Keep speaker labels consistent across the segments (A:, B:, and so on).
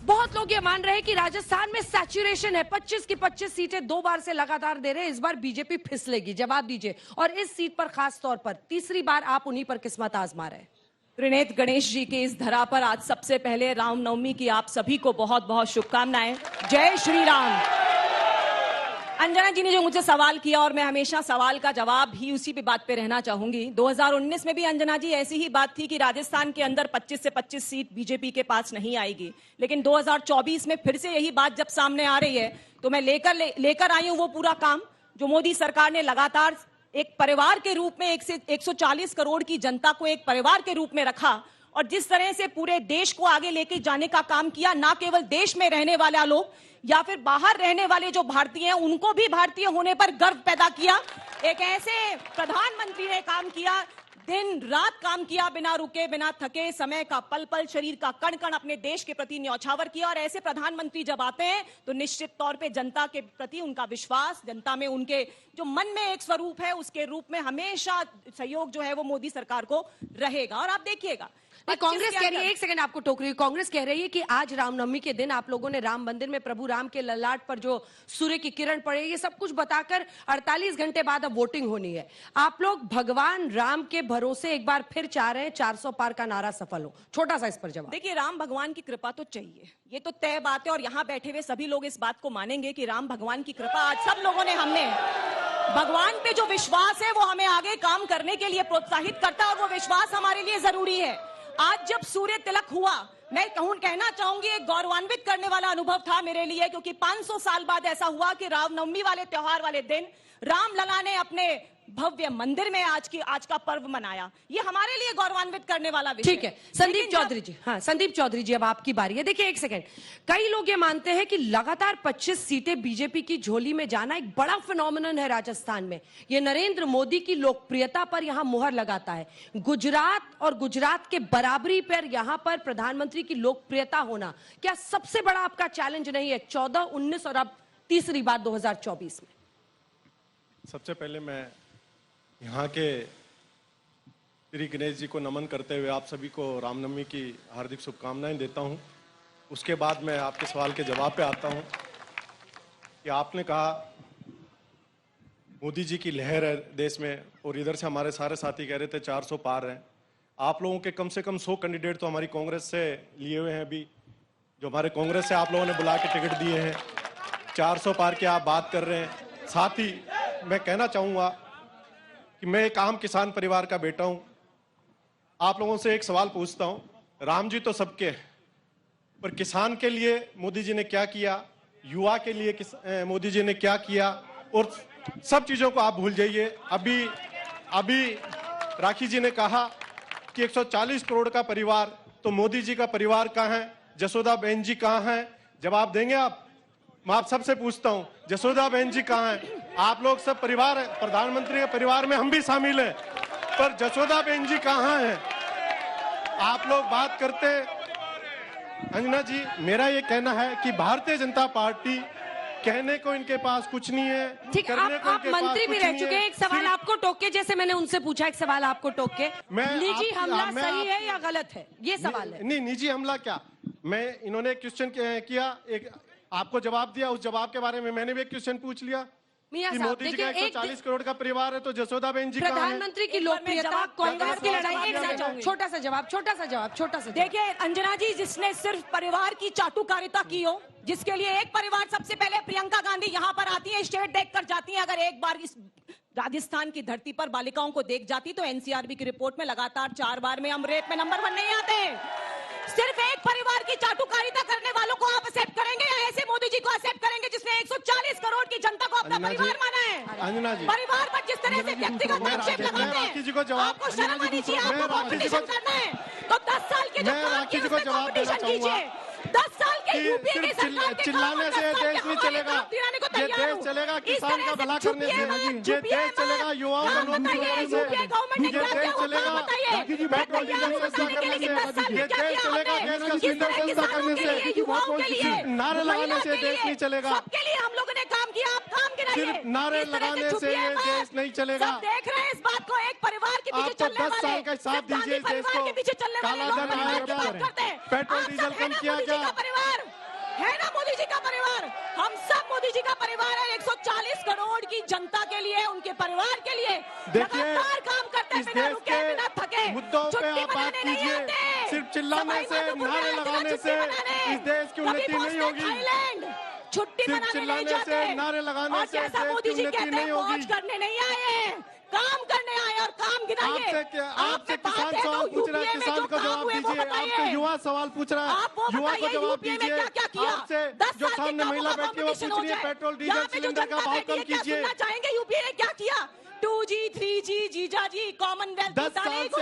A: बहुत लोग ये मान रहे हैं कि राजस्थान में सैचुरेशन है, 25 की 25 सीटें 2 बार से लगातार दे रहे हैं। इस बार बीजेपी फिसलेगी, जवाब दीजिए। और इस सीट पर खास तौर पर तीसरी बार आप उन्हीं पर किस्मत आजमा रहे हैं।
B: त्रिनेत्र गणेश जी के इस धरा पर आज सबसे पहले रामनवमी की आप सभी को बहुत बहुत शुभकामनाएं। जय श्री राम। अंजना जी ने जो मुझसे सवाल किया और मैं हमेशा सवाल का जवाब ही उसी पे बात पे रहना चाहूंगी। 2019 में भी अंजना जी ऐसी ही बात थी कि राजस्थान के अंदर 25 से 25 सीट बीजेपी के पास नहीं आएगी, लेकिन 2024 में फिर से यही बात जब सामने आ रही है तो मैं लेकर आई हूं वो पूरा काम जो मोदी सरकार ने लगातार एक परिवार के रूप में 140 करोड़ की जनता को एक परिवार के रूप में रखा और जिस तरह से पूरे देश को आगे लेके जाने का काम किया, ना केवल देश में रहने वाला लोग या फिर बाहर रहने वाले जो भारतीय हैं उनको भी भारतीय होने पर गर्व पैदा किया। एक ऐसे प्रधानमंत्री ने काम किया, दिन रात काम किया, बिना रुके बिना थके, समय का पल पल शरीर का कण कण अपने देश के प्रति न्यौछावर किया। और ऐसे प्रधानमंत्री जब आते हैं तो निश्चित तौर पे जनता के प्रति उनका विश्वास, जनता में उनके जो मन में एक स्वरूप है उसके रूप में हमेशा सहयोग जो है वो मोदी सरकार को रहेगा। और आप देखिएगा
A: कांग्रेस कह रही है, एक सेकंड आपको टोक रही है, कांग्रेस कह रही है कि आज रामनवमी के दिन आप लोगों ने राम मंदिर में प्रभु राम के ललाट पर जो सूर्य की किरण पड़े, ये सब कुछ बताकर 48 घंटे बाद अब वोटिंग होनी है। आप लोग भगवान राम के भरोसे एक बार फिर चाह रहे हैं 400 पार का नारा सफल हो। छोटा सा इस पर जवाब।
B: देखिए, राम भगवान की कृपा तो चाहिए, ये तो तय बात है और यहाँ बैठे हुए सभी लोग इस बात को मानेंगे कि राम भगवान की कृपा आज सब लोगों ने, हमने भगवान पे जो विश्वास है वो हमें आगे काम करने के लिए प्रोत्साहित करता है और वो विश्वास हमारे लिए जरूरी है। आज जब सूर्य तिलक हुआ, मैं कहना चाहूंगी एक गौरवान्वित करने वाला अनुभव था मेरे लिए, क्योंकि 500 साल बाद ऐसा हुआ कि रामनवमी वाले त्योहार वाले दिन राम लला ने अपने भव्य मंदिर में आज का पर्व मनाया। ये हमारे लिए गौरवान्वित करने वाला विषय।
A: ठीक है, संदीप चौधरी जी। हाँ, संदीप चौधरी जी, अब आपकी बारी है। देखिए, एक सेकंड, कई लोग ये मानते हैं कि लगातार 25 सीटें बीजेपी की झोली में जाना एक बड़ा फिनोमिनन है राजस्थान में। ये नरेंद्र मोदी की लोकप्रियता पर यहां मुहर लगाता है। गुजरात के बराबरी पर यहां पर प्रधानमंत्री की लोकप्रियता होना क्या सबसे बड़ा आपका चैलेंज नहीं है 14, 19 और अब तीसरी बार 2024 में?
C: सबसे पहले मैं यहाँ के श्री गणेश जी को नमन करते हुए आप सभी को रामनवमी की हार्दिक शुभकामनाएं देता हूँ। उसके बाद मैं आपके सवाल के जवाब पे आता हूँ कि आपने कहा मोदी जी की लहर है देश में और इधर से हमारे सारे साथी कह रहे थे 400 पार हैं। आप लोगों के कम से कम 100 कैंडिडेट तो हमारी कांग्रेस से लिए हुए हैं। अभी जो हमारे कांग्रेस से आप लोगों ने बुला के टिकट दिए हैं, 400 पार की आप बात कर रहे हैं। साथ ही मैं कहना चाहूँगा कि मैं एक आम किसान परिवार का बेटा हूं। आप लोगों से एक सवाल पूछता हूं, राम जी तो सबके हैं, पर किसान के लिए मोदी जी ने क्या किया, युवा के लिए मोदी जी ने क्या किया, और सब चीजों को आप भूल जाइए। अभी राखी जी ने कहा कि 140 करोड़ का परिवार, तो मोदी जी का परिवार कहां है, जसोदा बहन जी कहां है? जवाब देंगे आप? मैं आप सबसे पूछता हूं, जसोदा बहन जी कहां है? आप लोग सब परिवार है, प्रधानमंत्री के परिवार में हम भी शामिल हैं, पर जसोदा बहन जी कहां हैं? आप लोग बात करते। अंजना जी, मेरा ये कहना है कि भारतीय जनता पार्टी कहने को इनके पास कुछ नहीं है।
A: ठीक, आप मंत्री भी रह चुके हैं। एक सवाल आपको टोक के, जैसे मैंने उनसे पूछा, एक सवाल आपको टोक के, निजी हमला सही है या गलत है, ये सवाल है।
C: नहीं, निजी हमला क्या, मैं इन्होंने क्वेश्चन किया, एक आपको जवाब दिया, उस जवाब के बारे में मैंने भी एक क्वेश्चन पूछ लिया कि मोदी जी का 140 करोड़ का परिवार है, तो जसोदा बहन जी
A: प्रधानमंत्री की लोकप्रियता, कांग्रेस की लड़ाई। छोटा सा जवाब।
B: देखिए अंजना जी, जिसने सिर्फ परिवार की चाटुकारिता की हो, जिसके लिए एक परिवार, सबसे पहले प्रियंका गांधी यहाँ पर आती है, स्टेट देख कर जाती है। अगर एक बार इस राजस्थान की धरती पर बालिकाओं को देख जाती तो एनसीआरबी की रिपोर्ट में लगातार 4 बार में हम रेप में नंबर 1 नहीं आते। सिर्फ एक परिवार की चाटुकारिता करने वालों को आप एक्सेप्ट करेंगे या ऐसे मोदी जी को एक्सेप्ट करेंगे जिसने 140 करोड़ की जनता को अपना परिवार माना है?
C: अंजना जी,
B: परिवार पर जिस तरह से व्यक्तिगत आक्षेप लगाते हैं, आपको शर्म आनी चाहिए। आपको कॉम्पिटिशन करना है तो 10 साल के जो कॉम्पिटिशन कीजिए। 10 साल के यूपीए के सरकार के
C: चिल्लाने से देश नहीं चलेगा। ये देश चलेगा किसान का भला करने से, ये देश चलेगा युवाओं का नौकरी देने से, ये देश चलेगा पेट्रोल डीजल सस्ता करने से, ये देश चलेगा गैस का सिलेंडर सस्ता करने से। नारे लगाने से देश नहीं चलेगा।
B: सबके लिए हम लोगों ने काम किया, आप काम गिनाइए।
C: सिर्फ नारे लगाने से ये देश नहीं चलेगा।
B: सब देख रहे हैं इस बात को, एक परिवार के पीछे चलने वाले,
C: 10 साल का साथ दीजिए देश को।
B: के पीछे चलने वाले
C: काला धन आया क्या, पेट्रोल डीजल कम किया क्या,
B: परिवार जी का परिवार, हम सब मोदी जी का परिवार है। 140 करोड़ की जनता के लिए, उनके परिवार के लिए
C: देखिए,
B: लगातार काम करते
C: इस
B: बिना
C: देश
B: रुके,
C: के
B: बिना थके,
C: मुद्दों पे
B: छुट्टी
C: आप बात
B: मनाने नहीं
C: कीजिए।
B: आते।
C: सिर्फ चिल्लाने
B: सवाई
C: से,
B: माधोपुर में
C: नारे
B: आते हैं
C: लगाने
B: छुट्टी
C: से
B: मनाने।
C: इस देश की
B: कभी
C: उन्नति नहीं
B: पहुंचते
C: होगी।
B: थाईलैंड, छुट्टी
C: सिर्फ
B: मनाने नहीं
C: चिल्लाने
B: जाते,
C: से, नारे लगाने
B: और
C: से
B: जैसा
C: देश
B: मोदी
C: की
B: जी
C: उन्नति
B: कहते हैं,
C: नहीं होगी।
B: मौज करने नहीं आए हैं, काम करने आए और काम गिनाइए।
C: आपसे किसान सवाल पूछ रहा है, किसान को जवाब दीजिए। आपसे युवा सवाल पूछ रहा है, युवा को जवाब दीजिए। आपसे जो सामने महिला बैठी है वो पूछ रही है, पेट्रोल डीजल सिलेंडर का भाव कम कीजिए।
B: चाहेंगे यूपीए ने क्या किया? 2G, 3G, जीजा जी, कॉमनवेल्थ
C: 10 साल से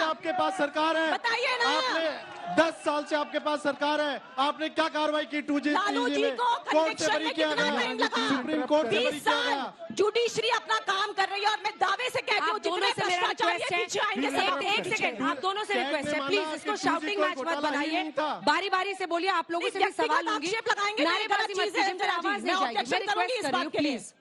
C: आपके पास सरकार है।
B: बताइए ना।
C: आपने 10 साल से आपके पास सरकार है, आपने क्या कार्रवाई की 2G,
B: लालू
C: 3G
B: जी
C: में?
B: को
C: कोर्ट से
B: कन्विक्शन
C: बरी
B: में
C: किया
B: कितना टाइम
C: गया,
B: लगा?
C: सुप्रीम कोर्ट से
B: 20
C: बरी किया
B: साल
C: गया।
B: जुडिशरी अपना काम कर रही है, और मैं दावे से कहती हूँ
A: आप दोनों से मेरा रिक्वेस्ट है, एक सेकंड, आप दोनों से रिक्वेस्ट है, प्लीज इसको शाउटिंग मैच मत बनाइए, बारी बारी से बोलिए। आप लोगों से भी सवाल लूंगी, नारेबाजी मत कीजिए, फिर आवाज नहीं जाएगी। मैं रिक्वेस्ट कर रही हूँ, प्लीज।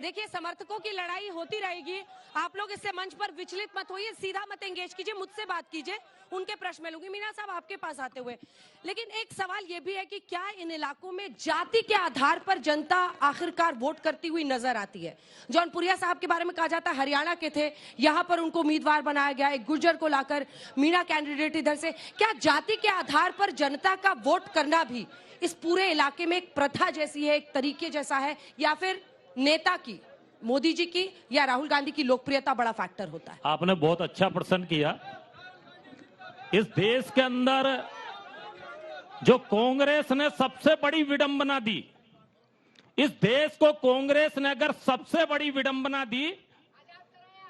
A: देखिए, समर्थकों की लड़ाई होती रहेगी, आप लोग इससे मंच पर विचलित मत होइए, सीधा मत एंगेज कीजिए, मुझसे बात कीजिए, उनके प्रश्न में लूंगी। मीना साहब, आपके पास आते हुए, लेकिन एक सवाल यह भी है कि क्या इन इलाकों में जाति के आधार पर जनता आखिरकार वोट करती हुई नजर आती है? जौनपुरिया साहब के बारे में कहा जाता है हरियाणा के थे, यहां पर उनको उम्मीदवार बनाया गया, एक गुर्जर को लाकर मीणा कैंडिडेट इधर से। क्या जाति के आधार पर जनता का वोट करना भी इस पूरे इलाके में एक प्रथा जैसी है, एक तरीके जैसा है, या फिर नेता की, मोदी जी की या राहुल गांधी की लोकप्रियता बड़ा फैक्टर होता है?
D: आपने बहुत अच्छा प्रश्न किया। इस देश के अंदर जो कांग्रेस ने सबसे बड़ी विडंबना दी, इस देश को कांग्रेस ने अगर सबसे बड़ी विडंबना दी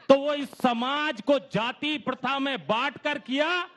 D: तो वो इस समाज को जाति प्रथा में बांट कर किया।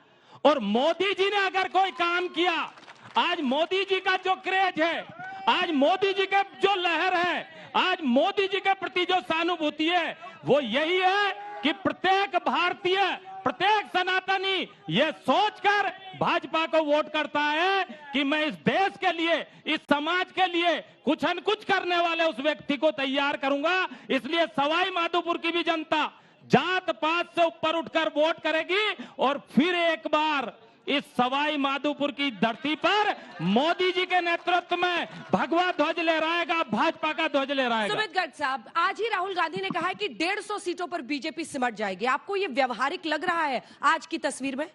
D: और मोदी जी ने अगर कोई काम किया, आज मोदी जी का जो क्रेज है, आज मोदी जी के जो लहर है, आज मोदी जी के प्रति जो सहानुभूति है, वो यही है कि प्रत्येक भारतीय, प्रत्येक सनातनी ये सोचकर भाजपा को वोट करता है कि मैं इस देश के लिए, इस समाज के लिए कुछ न कुछ करने वाले उस व्यक्ति को तैयार करूंगा। इसलिए सवाई माधोपुर की भी जनता जात पात से ऊपर उठकर वोट करेगी और फिर एक बार इस सवाई माधोपुर की धरती पर मोदी जी के नेतृत्व में भगवा ध्वज लहराएगा, भाजपा का ध्वज लहराएगा।
A: सुमित गर्ग साहब, आज ही राहुल गांधी ने कहा है कि 150 सीटों पर बीजेपी सिमट जाएगी। आपको ये व्यवहारिक लग रहा है आज की तस्वीर में?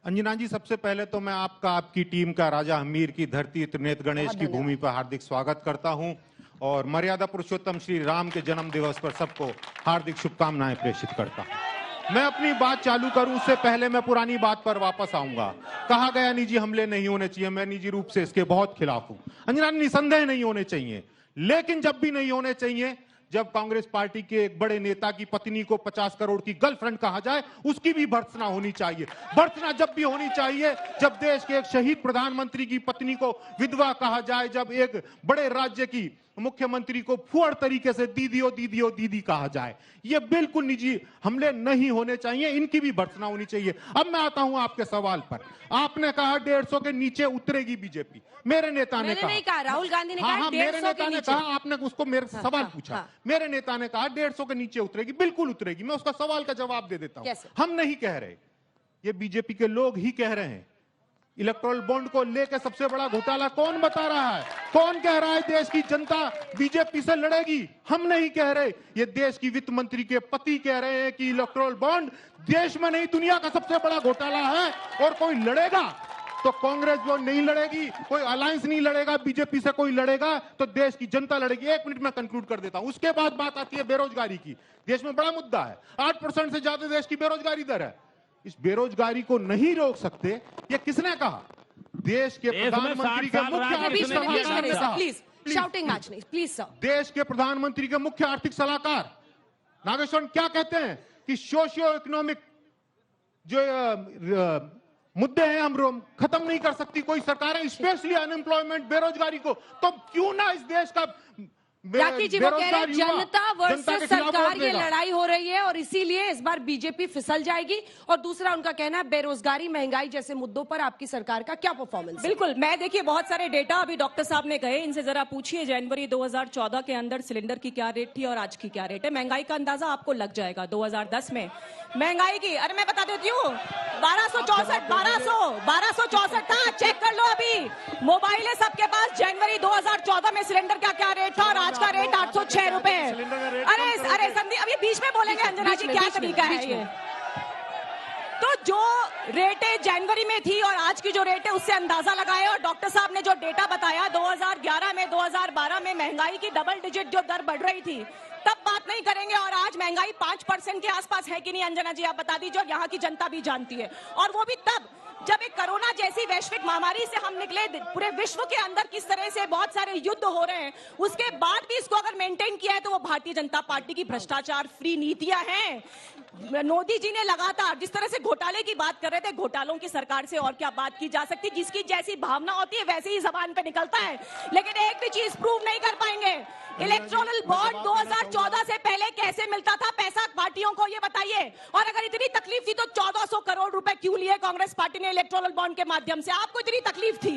E: अंजना जी, सबसे पहले तो मैं आपकी टीम का राजा हमीर की धरती त्रिनेत्र गणेश की भूमि पर हार्दिक स्वागत करता हूं और मर्यादा पुरुषोत्तम श्री राम के जन्म दिवस पर सबको हार्दिक शुभकामनाएं प्रेषित करता हूं। मैं अपनी बात चालू करूं उससे पहले मैं पुरानी बात पर वापस आऊंगा। कहा गया निजी हमले नहीं होने चाहिए, मैं निजी रूप से इसके बहुत खिलाफ हूं। अंजना, निसंदेह नहीं होने चाहिए, लेकिन जब भी नहीं होने चाहिए, जब कांग्रेस पार्टी के एक बड़े नेता की पत्नी को 50 करोड़ की गर्लफ्रेंड कहा जाए, उसकी भी भर्त्सना होनी चाहिए। भर्त्सना जब भी होनी चाहिए जब देश के एक शहीद प्रधानमंत्री की पत्नी को विधवा कहा जाए, जब एक बड़े राज्य की मुख्यमंत्री को फुअड़ तरीके से दीदियो दीदियो दीदी कहा जाए। ये बिल्कुल निजी हमले नहीं होने चाहिए, इनकी भी भर्त्सना होनी चाहिए। अब मैं आता हूं आपके सवाल पर। आपने कहा 150 के नीचे उतरेगी बीजेपी। मेरे नेता ने कहा,
A: नहीं कहा, राहुल गांधी ने कहा
E: हाँ, मेरे
A: 150
E: नेता
A: के
E: ने
A: नीचे।
E: कहा, आपने उसको मेरे से सवाल पूछा।
A: हाँ।
E: मेरे नेता ने कहा 150 के नीचे उतरेगी, बिल्कुल उतरेगी। मैं उसका सवाल का जवाब दे देता हूं।
A: कैसे?
E: हम नहीं कह रहे, ये बीजेपी के लोग ही कह रहे हैं। इलेक्टोरल बॉन्ड को लेकर सबसे बड़ा घोटाला कौन बता रहा है? कौन कह रहा है देश की जनता बीजेपी से लड़ेगी? हम नहीं कह रहे, ये देश की वित्त मंत्री के पति कह रहे हैं कि इलेक्टोरल बॉन्ड देश में नहीं दुनिया का सबसे बड़ा घोटाला है और कोई लड़ेगा तो कांग्रेस जो नहीं लड़ेगी, कोई अलायंस नहीं लड़ेगा, बीजेपी से कोई लड़ेगा तो देश की जनता लड़ेगी। 1 मिनट में कंक्लूड कर देता हूं। उसके बाद बात आती है बेरोजगारी की। देश में बड़ा मुद्दा है, 8% से ज्यादा देश की बेरोजगारी दर है। इस बेरोजगारी को नहीं रोक सकते, ये किसने कहा? देश के प्रधानमंत्री के मुख्य आर्थिक सलाहकार ने कहा।
A: प्लीज शाउटिंग मैच नहीं, प्लीज सर।
E: देश के प्रधानमंत्री के मुख्य आर्थिक सलाहकार नागेश्वर क्या कहते हैं कि सोशियो इकोनॉमिक जो मुद्दे हैं हम खत्म नहीं कर सकती कोई सरकार, स्पेशली अनएम्प्लॉयमेंट, बेरोजगारी को। तो क्यों ना इस देश का
A: राखी जी वो कह रहे हैं जनता वर्सेस सरकार ये लड़ाई हो रही है और इसीलिए इस बार बीजेपी फिसल जाएगी। और दूसरा उनका कहना है बेरोजगारी, महंगाई जैसे मुद्दों पर आपकी सरकार का क्या परफॉर्मेंस?
B: बिल्कुल, मैं देखिए बहुत सारे डेटा अभी डॉक्टर साहब ने कहे, इनसे जरा पूछिए जनवरी 2014 के अंदर सिलेंडर की क्या रेट थी और आज की क्या रेट है। महंगाई का अंदाजा आपको लग जाएगा। 2010 में महंगाई की, अरे मैं बता देती हूँ, 1264 था, चेक कर लो। अभी मोबाइल है सबके पास। जनवरी 2014 में सिलेंडर का क्या रेट था और आज का रेट 806 रुपए। अरे संदीप, अभी बीच में बोलेंगे अंजना जी, क्या तरीका है ये? तो जो रेटें जनवरी में थी और आज की जो रेट है उससे अंदाजा लगाए। और डॉक्टर साहब ने जो डेटा बताया 2011 में 2012 में महंगाई की डबल डिजिट जो दर बढ़ रही थी, तब बात नहीं करेंगे। और आज महंगाई 5% के आसपास है कि नहीं अंजना जी, आप बता दीजिए। और यहाँ की जनता भी जानती है। और वो भी तब जब एक कोरोना जैसी वैश्विक महामारी से हम निकले, पूरे विश्व के अंदर किस तरह से बहुत सारे युद्ध हो रहे हैं, उसके बाद भी इसको अगर मेंटेन किया है तो वो भारतीय जनता पार्टी की भ्रष्टाचार फ्री नीतियां हैं। मोदी जी ने लगातार जिस तरह से घोटाले की बात कर रहे थे, घोटालों की सरकार से और क्या बात की जा सकती? जिसकी जैसी भावना होती है वैसे ही जबान पे निकलता है। लेकिन एक भी चीज प्रूव नहीं कर पाएंगे। इलेक्टोरल बॉन्ड 2014 से पहले कैसे मिलता था पैसा पार्टियों को, ये बताइए। और अगर इतनी तकलीफ थी तो 1400 करोड़ रुपए क्यों लिए कांग्रेस पार्टी ने इलेक्टोरल बॉन्ड के माध्यम से? आपको इतनी तकलीफ थी